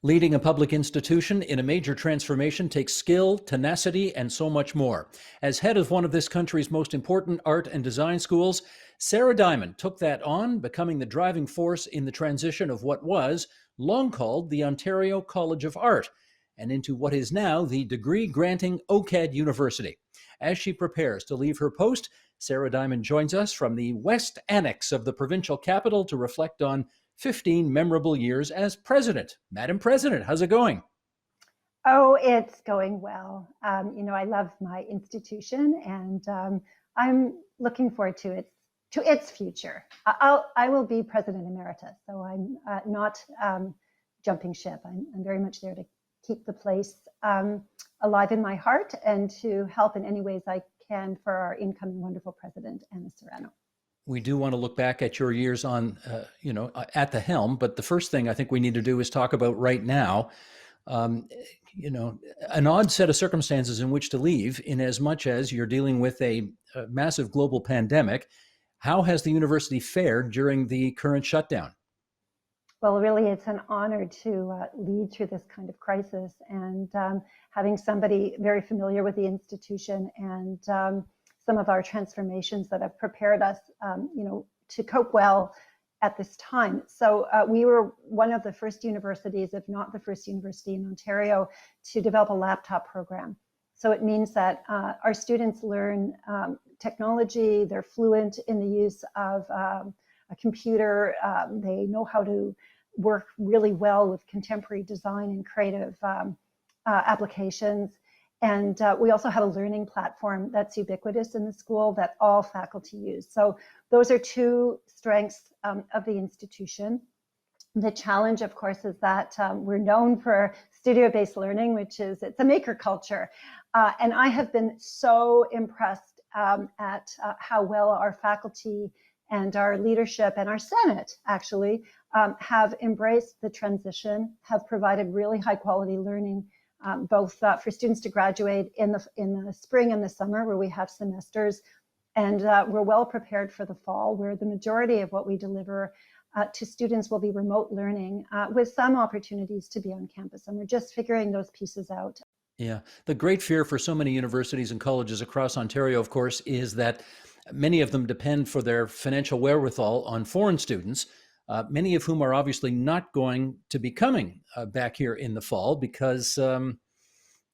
Leading a public institution in a major transformation takes skill, tenacity, and so much more. As head of one of this country's most important art and design schools, Sara Diamond took that on, becoming the driving force in the transition of what was long called the Ontario College of Art, and into what is now the degree-granting OCAD University. As she prepares to leave her post, Sara Diamond joins us from the West Annex of the provincial capital to reflect on 15 memorable years as president. Madam President, how's it going? Oh, it's going well. I love my institution, and I'm looking forward to its future. I will be president emeritus, so I'm not jumping ship. I'm very much there to keep the place alive in my heart and to help in any ways I can for our incoming wonderful president, Anna Serrano. We do want to look back at your years on, at the helm, but the first thing I think we need to do is talk about right now, an odd set of circumstances in which to leave, in as much as you're dealing with a massive global pandemic. How has the university fared during the current shutdown? Well, really, it's an honor to lead through this kind of crisis, and having somebody very familiar with the institution and some of our transformations that have prepared us, to cope well at this time. So we were one of the first universities, if not the first university in Ontario, to develop a laptop program. So it means that our students learn technology, they're fluent in the use of a computer, they know how to work really well with contemporary design and creative applications. And we also have a learning platform that's ubiquitous in the school that all faculty use. So those are two strengths of the institution. The challenge, of course, is that we're known for studio-based learning, it's a maker culture. And I have been so impressed at how well our faculty and our leadership and our Senate actually have embraced the transition, have provided really high quality learning, both for students to graduate in the spring and the summer where we have semesters, and we're well prepared for the fall where the majority of what we deliver to students will be remote learning with some opportunities to be on campus, and we're just figuring those pieces out. Yeah, the great fear for so many universities and colleges across Ontario, of course, is that many of them depend for their financial wherewithal on foreign students, many of whom are obviously not going to be coming back here in the fall because,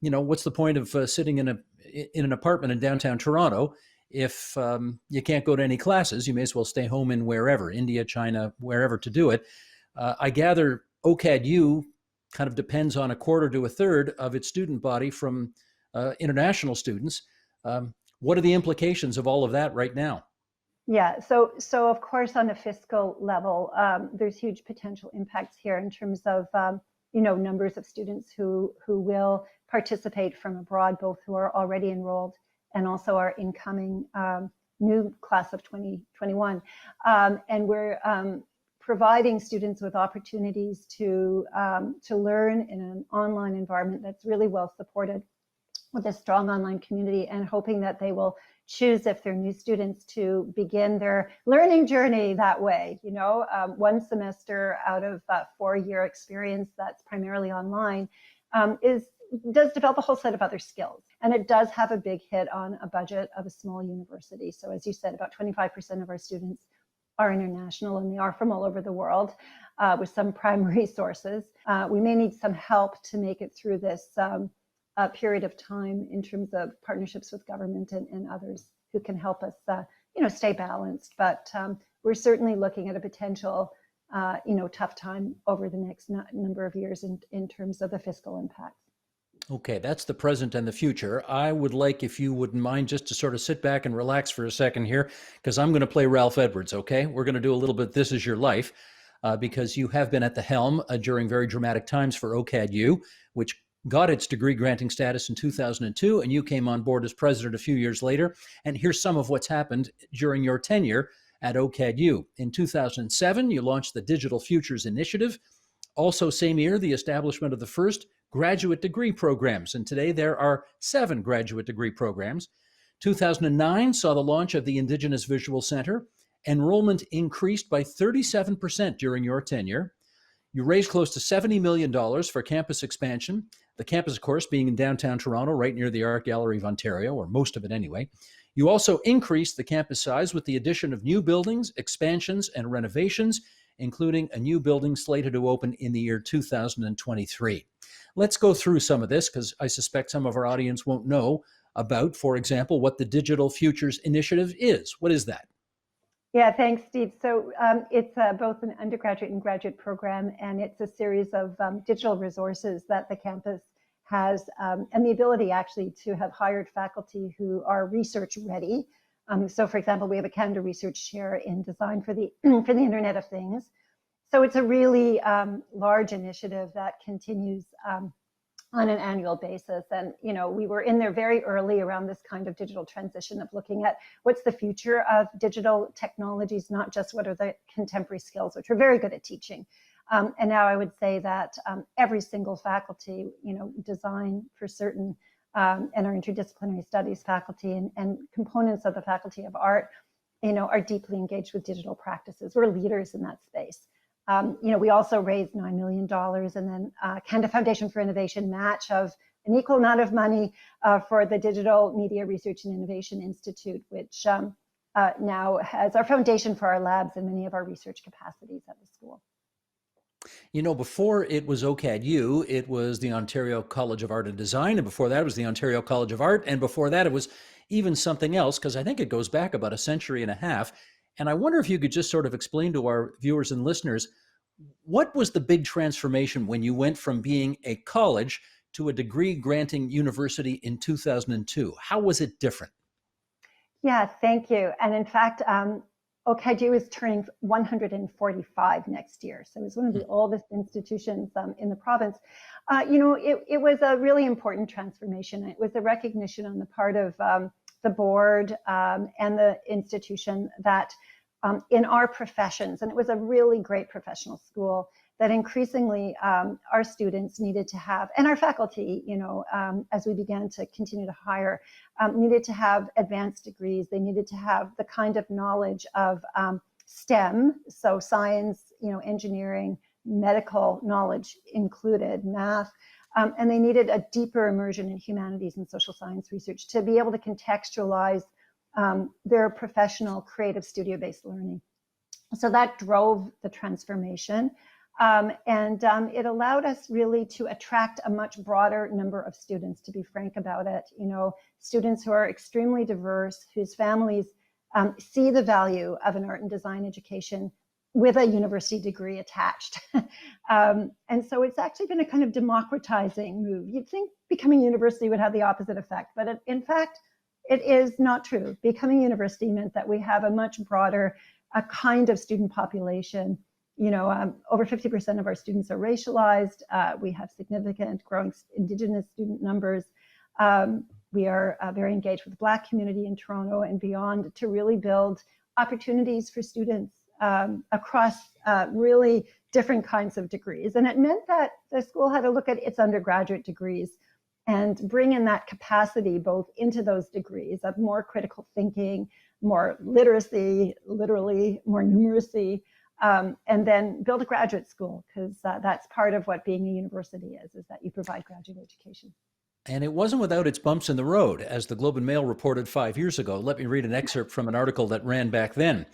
what's the point of sitting in an apartment in downtown Toronto if you can't go to any classes? You may as well stay home in wherever, India, China, wherever to do it. I gather OCAD U kind of depends on a quarter to a third of its student body from international students. What are the implications of all of that right now? Yeah, so of course on a fiscal level, there's huge potential impacts here in terms of numbers of students who will participate from abroad, both who are already enrolled and also our incoming new class of 2021. And we're providing students with opportunities to learn in an online environment that's really well supported with a strong online community, and hoping that they will choose, if they're new students, to begin their learning journey that way. One semester out of a 4-year experience that's primarily online does develop a whole set of other skills. And it does have a big hit on a budget of a small university. So as you said, about 25% of our students are international, and they are from all over the world with some prime resources. We may need some help to make it through this period of time in terms of partnerships with government and others who can help us, stay balanced. But we're certainly looking at a potential, tough time over the next number of years in terms of the fiscal impacts. Okay, that's the present and the future. I would like, if you wouldn't mind, just to sort of sit back and relax for a second here, because I'm going to play Ralph Edwards, okay? We're going to do a little bit This Is Your Life, because you have been at the helm during very dramatic times for OCAD U, which got its degree granting status in 2002, and you came on board as president a few years later. And here's some of what's happened during your tenure at OCAD U. In 2007, you launched the Digital Futures Initiative. Also, same year, the establishment of the first graduate degree programs, and today there are 7 graduate degree programs. 2009 saw the launch of the Indigenous Visual Center. Enrollment increased by 37% during your tenure. You raised close to $70 million for campus expansion. The campus, of course, being in downtown Toronto, right near the Art Gallery of Ontario, or most of it anyway. You also increased the campus size with the addition of new buildings, expansions, and renovations, including a new building slated to open in the year 2023. Let's go through some of this because I suspect some of our audience won't know about, for example, what the Digital Futures Initiative is. What is that? Yeah, thanks, Steve. So it's both an undergraduate and graduate program, and it's a series of digital resources that the campus has, and the ability actually to have hired faculty who are research ready. So, for example, we have a Canada Research Chair in design for the for the Internet of Things. So it's a really large initiative that continues on an annual basis. And, you know, we were in there very early around this kind of digital transition of looking at what's the future of digital technologies, not just what are the contemporary skills, which we're very good at teaching. And now I would say that every single faculty, you know, design for certain and our interdisciplinary studies faculty and components of the Faculty of Art, you know, are deeply engaged with digital practices. We're leaders in that space. You know, we also raised $9 million and then Canada Foundation for Innovation match of an equal amount of money for the Digital Media Research and Innovation Institute, which now has our foundation for our labs and many of our research capacities at the school. You know, before it was OCAD U, it was the Ontario College of Art and Design, and before that it was the Ontario College of Art, and before that it was even something else, because I think it goes back about a century and a half. And I wonder if you could just sort of explain to our viewers and listeners, what was the big transformation when you went from being a college to a degree-granting university in 2002? How was it different? Yeah, thank you. And in fact, OCAD U is turning 145 next year. So it's one of the oldest institutions in the province. You know, it was a really important transformation. It was a recognition on the part of the board and the institution that in our professions, and it was a really great professional school, that increasingly our students needed to have, and our faculty, you know, as we began to continue to hire, needed to have advanced degrees. They needed to have the kind of knowledge of STEM, so science, you know, engineering, medical knowledge included, math, and they needed a deeper immersion in humanities and social science research to be able to contextualize their professional creative studio-based learning. So that drove the transformation. And it allowed us really to attract a much broader number of students, to be frank about it. You know, students who are extremely diverse, whose families see the value of an art and design education with a university degree attached. And so it's actually been a kind of democratizing move. You'd think becoming a university would have the opposite effect, but in fact, it is not true. Becoming a university meant that we have a much broader kind of student population. You know, over 50% of our students are racialized. We have significant growing Indigenous student numbers. We are very engaged with the Black community in Toronto and beyond to really build opportunities for students across really different kinds of degrees. And it meant that the school had to look at its undergraduate degrees and bring in that capacity both into those degrees of more critical thinking, more literacy, literally more numeracy, and then build a graduate school, because that's part of what being a university is that you provide graduate education. And it wasn't without its bumps in the road, as the Globe and Mail reported 5 years ago. Let me read an excerpt from an article that ran back then.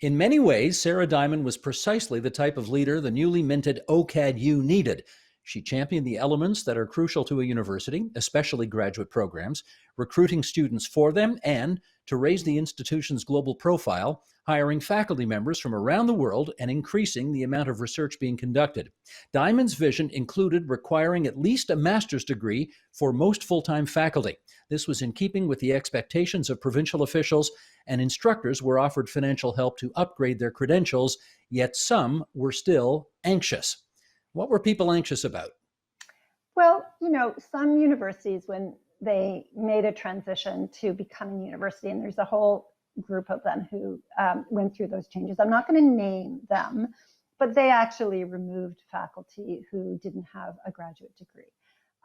In many ways, Sara Diamond was precisely the type of leader the newly minted OCAD U needed. She championed the elements that are crucial to a university, especially graduate programs, recruiting students for them, and, to raise the institution's global profile, hiring faculty members from around the world and increasing the amount of research being conducted. Diamond's vision included requiring at least a master's degree for most full-time faculty. This was in keeping with the expectations of provincial officials, and instructors were offered financial help to upgrade their credentials, yet some were still anxious. What were people anxious about? Well, you know, some universities, when they made a transition to becoming a university, and there's a whole group of them who went through those changes. I'm not going to name them, but they actually removed faculty who didn't have a graduate degree.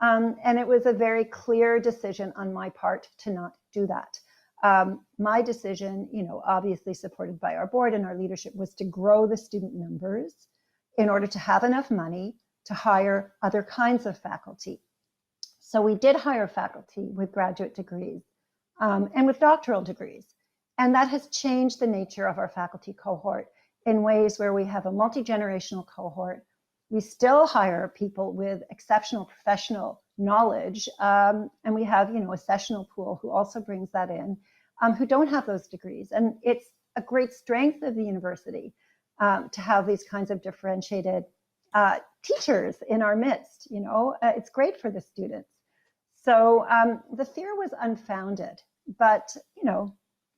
And it was a very clear decision on my part to not do that. My decision, you know, obviously supported by our board and our leadership, was to grow the student numbers in order to have enough money to hire other kinds of faculty. So we did hire faculty with graduate degrees and with doctoral degrees. And that has changed the nature of our faculty cohort in ways where we have a multi-generational cohort. We still hire people with exceptional professional knowledge, and we have, a sessional pool who also brings that in, who don't have those degrees. And it's a great strength of the university to have these kinds of differentiated teachers in our midst. It's great for the students. So the fear was unfounded, but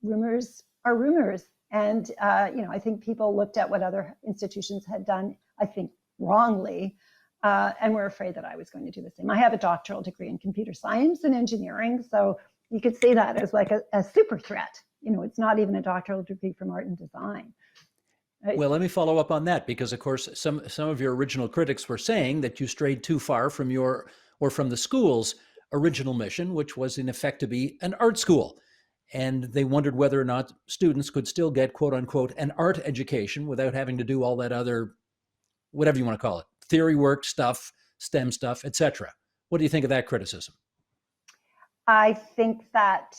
rumors are rumors, and I think people looked at what other institutions had done, I think wrongly, and were afraid that I was going to do the same. I have a doctoral degree in computer science and engineering, so you could see that as like a super threat. It's not even a doctoral degree from art and design. Well, let me follow up on that, because of course some of your original critics were saying that you strayed too far from from the school's original mission, which was in effect to be an art school. And they wondered whether or not students could still get, quote unquote, an art education without having to do all that other, whatever you want to call it, theory work stuff, STEM stuff, etc. What do you think of that criticism? I think that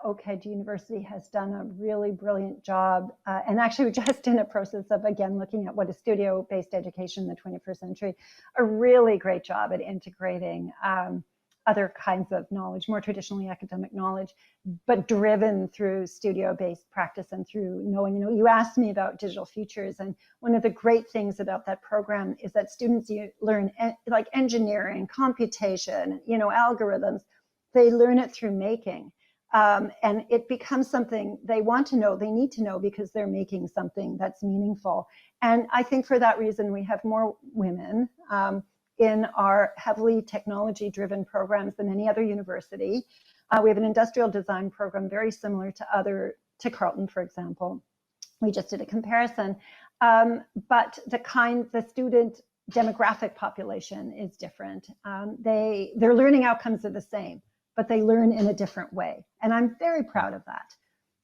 OCAD University has done a really brilliant job. And actually, we're just in a process of, again, looking at what is studio-based education in the 21st century, a really great job at integrating other kinds of knowledge, more traditionally academic knowledge, but driven through studio-based practice and through knowing, you asked me about digital futures, and one of the great things about that program is that students learn like engineering, computation, algorithms. They learn it through making, and it becomes something they want to know, they need to know, because they're making something that's meaningful. And I think for that reason, we have more women in our heavily technology-driven programs than any other university. We have an industrial design program very similar to Carleton, for example. We just did a comparison, but the student demographic population is different. Their learning outcomes are the same, but they learn in a different way, and I'm very proud of that.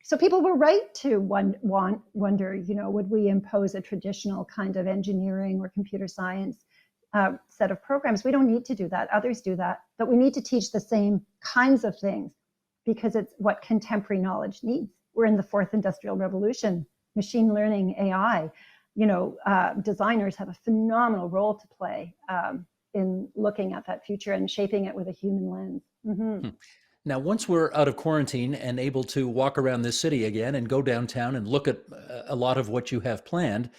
So people were right to wonder, would we impose a traditional kind of engineering or computer science set of programs? We don't need to do that. Others do that. But we need to teach the same kinds of things because it's what contemporary knowledge needs. We're in the fourth industrial revolution, machine learning, AI. Designers have a phenomenal role to play in looking at that future and shaping it with a human lens. Mm-hmm. Now, once we're out of quarantine and able to walk around this city again and go downtown and look at a lot of what you have planned,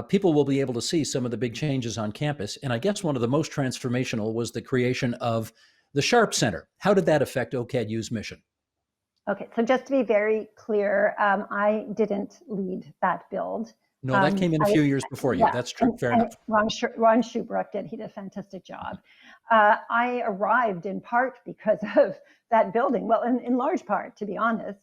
people will be able to see some of the big changes on campus. And I guess one of the most transformational was the creation of the Sharp Center. How did that affect OCAD U's mission? Okay, so just to be very clear, I didn't lead that build. No, that came in a few years before you. Yeah, That's true. Fair enough. Ron Schubrook did. He did a fantastic job. I arrived in part because of that building. Well, in large part, to be honest.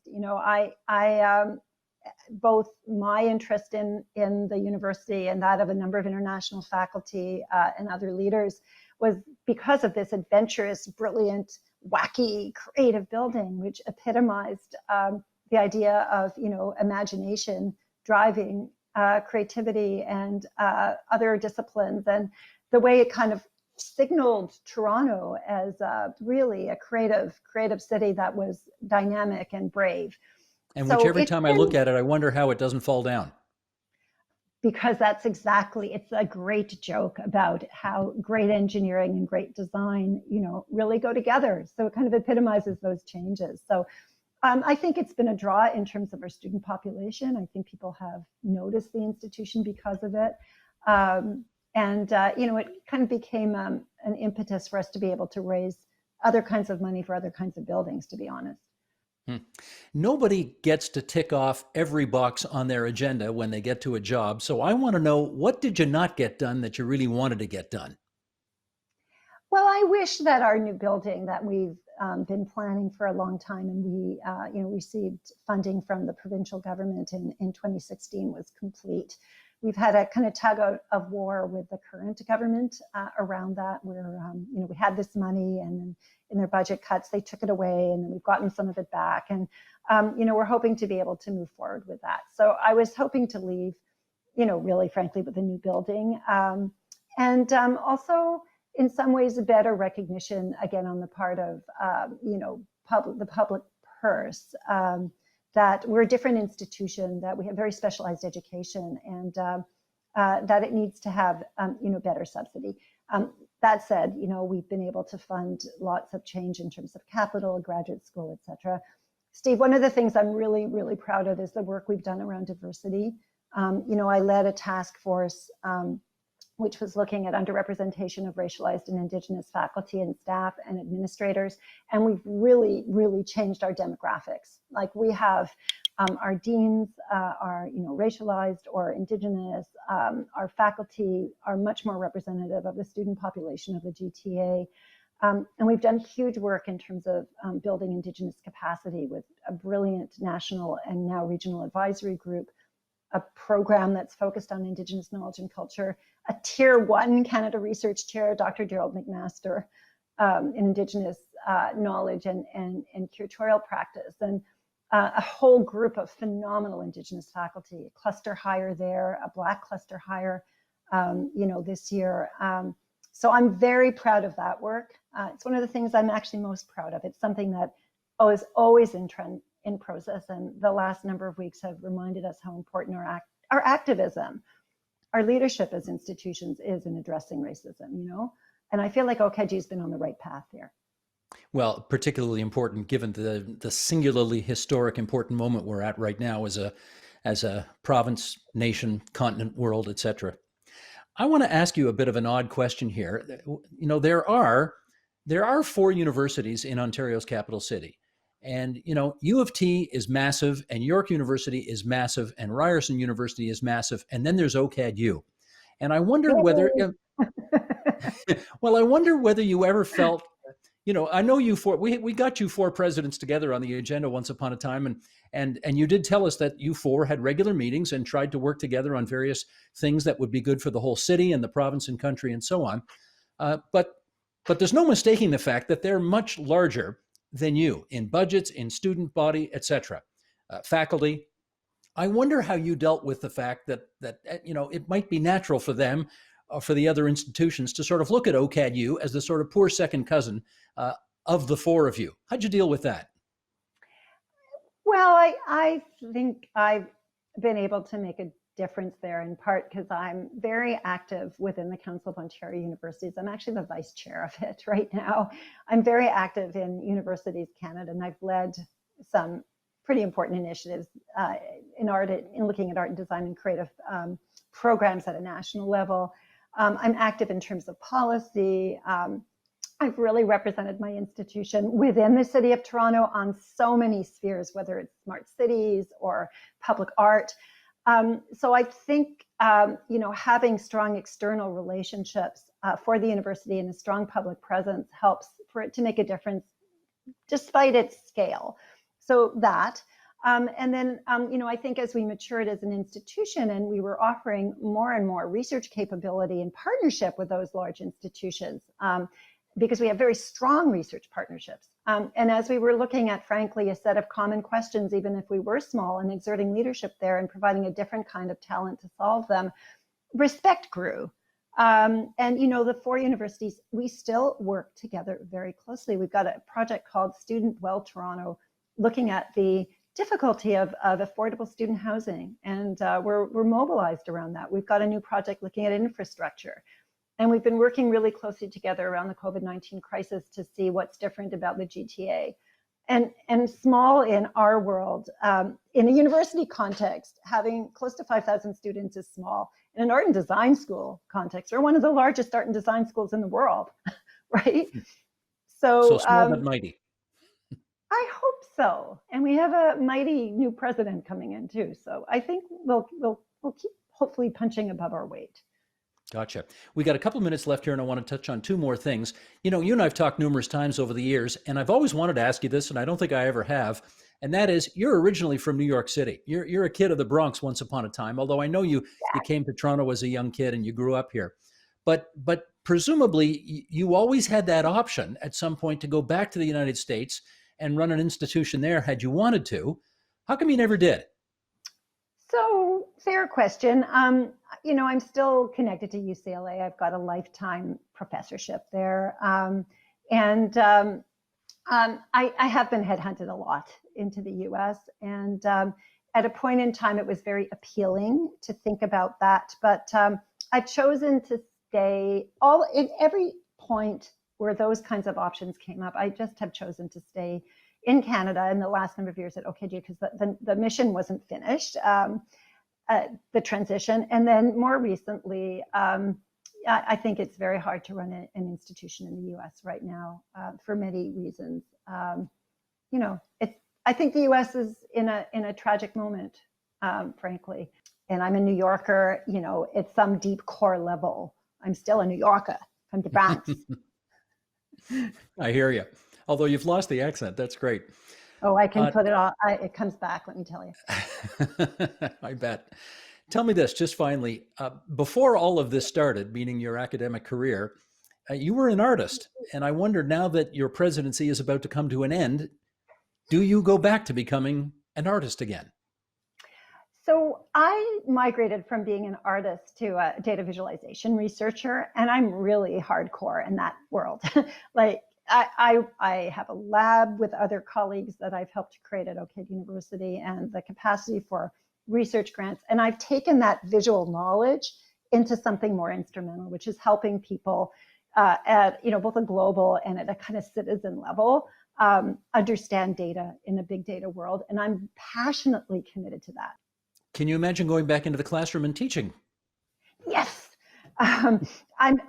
Both my interest in the university and that of a number of international faculty and other leaders was because of this adventurous, brilliant, wacky, creative building, which epitomized the idea of imagination driving creativity and other disciplines, and the way it kind of signaled Toronto as really a creative city that was dynamic and brave. And which every time I look at it, I wonder how it doesn't fall down. Because it's a great joke about how great engineering and great design, really go together. So it kind of epitomizes those changes. So I think it's been a draw in terms of our student population. I think people have noticed the institution because of it. It kind of became an impetus for us to be able to raise other kinds of money for other kinds of buildings, to be honest. Nobody gets to tick off every box on their agenda when they get to a job. So I want to know, what did you not get done that you really wanted to get done? Well, I wish that our new building that we've been planning for a long time, and we received funding from the provincial government in 2016, was complete. We've had a kind of tug of war with the current government around that, where we had this money, and then in their budget cuts they took it away, and then we've gotten some of it back, and we're hoping to be able to move forward with that. So I was hoping to leave really frankly with the new building. And also in some ways a better recognition again on the part of, the public purse, that we're a different institution, that we have very specialized education, and that it needs to have, better subsidy. That said, we've been able to fund lots of change in terms of capital, graduate school, et cetera. Steve, one of the things I'm really, really proud of is the work we've done around diversity. I led a task force which was looking at underrepresentation of racialized and Indigenous faculty and staff and administrators. And we've really, really changed our demographics. Like we have our deans are, racialized or Indigenous. Our faculty are much more representative of the student population of the GTA. And we've done huge work in terms of building Indigenous capacity with a brilliant national and now regional advisory group, a program that's focused on Indigenous knowledge and culture, a Tier 1 Canada Research Chair, Dr. Gerald McMaster, in Indigenous knowledge and curatorial practice, and a whole group of phenomenal Indigenous faculty, a cluster hire there, a Black cluster hire, this year. So I'm very proud of that work. It's one of the things I'm actually most proud of. It's something that is always in process, and the last number of weeks have reminded us how important our activism, our leadership as institutions is in addressing racism, and I feel like OCAD U has been on the right path there. Well, particularly important given the singularly historic important moment we're at right now as a province, nation, continent, world, etc. I want to ask you a bit of an odd question here. There are 4 universities in Ontario's capital city. And, U of T is massive, and York University is massive, and Ryerson University is massive, and then there's OCAD U. And I wonder whether, I wonder whether you ever felt, I know we got you 4 presidents together on the agenda once upon a time, and you did tell us that you 4 had regular meetings and tried to work together on various things that would be good for the whole city and the province and country and so on. But there's no mistaking the fact that they're much larger than you in budgets, in student body, etc. Faculty. I wonder how you dealt with the fact that it might be natural for them, for the other institutions, to sort of look at OCAD U as the sort of poor second cousin of the 4 of you. How'd you deal with that? Well, I think I've been able to make a difference there, in part because I'm very active within the Council of Ontario Universities. I'm actually the vice chair of it right now. I'm very active in Universities Canada, and I've led some pretty important initiatives in looking at art and design and creative programs at a national level. I'm active in terms of policy. I've really represented my institution within the City of Toronto on so many spheres, whether it's smart cities or public art. So I think, having strong external relationships for the university and a strong public presence helps for it to make a difference despite its scale. So that, and then, I think as we matured as an institution and we were offering more and more research capability in partnership with those large institutions, because we have very strong research partnerships. And as we were looking at, frankly, a set of common questions, even if we were small, and exerting leadership there and providing a different kind of talent to solve them, respect grew. And, the 4 universities, we still work together very closely. We've got a project called Student Well Toronto, looking at the difficulty of affordable student housing. And we're mobilized around that. We've got a new project looking at infrastructure. And we've been working really closely together around the COVID-19 crisis to see what's different about the GTA. And small in our world, in a university context, having close to 5,000 students is small. In an art and design school context, we're one of the largest art and design schools in the world, right? So small but mighty. I hope so. And we have a mighty new president coming in too. So I think we'll keep hopefully punching above our weight. Gotcha. We got a couple minutes left here, and I want to touch on 2 more things. You and I've talked numerous times over the years, and I've always wanted to ask you this, and I don't think I ever have. And that is, you're originally from New York City. You're a kid of the Bronx once upon a time, although I know you came to Toronto as a young kid and you grew up here. But presumably you always had that option at some point to go back to the United States and run an institution there had you wanted to. How come you never did? So, fair question. I'm still connected to UCLA. I've got a lifetime professorship there. I have been headhunted a lot into the US. And at a point in time, it was very appealing to think about that. But I've chosen to stay all in every point where those kinds of options came up. I just have chosen to stay in Canada in the last number of years at OCAD U because the mission wasn't finished, the transition. And then more recently, I think it's very hard to run an institution in the US right now for many reasons. I think the US is in a tragic moment, frankly. And I'm a New Yorker, at some deep core level. I'm still a New Yorker from the Bronx. I hear you. Although you've lost the accent, that's great. Oh, I can put it on. It comes back, let me tell you. I bet. Tell me this, just finally, before all of this started, meaning your academic career, you were an artist. And I wonder, now that your presidency is about to come to an end, do you go back to becoming an artist again? So I migrated from being an artist to a data visualization researcher, and I'm really hardcore in that world. Like I have a lab with other colleagues that I've helped create at OCAD University, and the capacity for research grants. And I've taken that visual knowledge into something more instrumental, which is helping people at both a global and at a kind of citizen level understand data in a big data world. And I'm passionately committed to that. Can you imagine going back into the classroom and teaching? Yes. I'm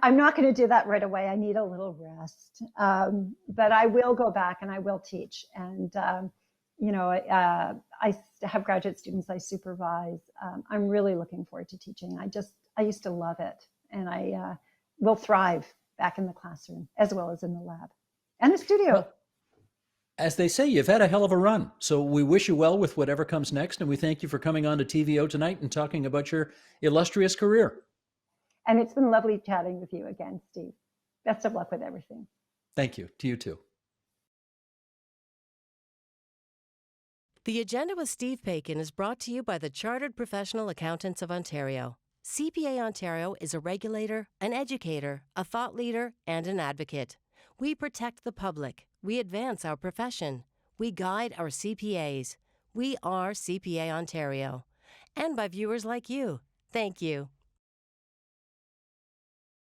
not going to do that right away. I need a little rest. But I will go back and I will teach. And, I have graduate students I supervise. I'm really looking forward to teaching. I used to love it. And I will thrive back in the classroom as well as in the lab and the studio. Well, as they say, you've had a hell of a run. So we wish you well with whatever comes next. And we thank you for coming on to TVO tonight and talking about your illustrious career. And it's been lovely chatting with you again, Steve. Best of luck with everything. Thank you. To you too. The Agenda with Steve Paikin is brought to you by the Chartered Professional Accountants of Ontario. CPA Ontario is a regulator, an educator, a thought leader, and an advocate. We protect the public. We advance our profession. We guide our CPAs. We are CPA Ontario. And by viewers like you. Thank you.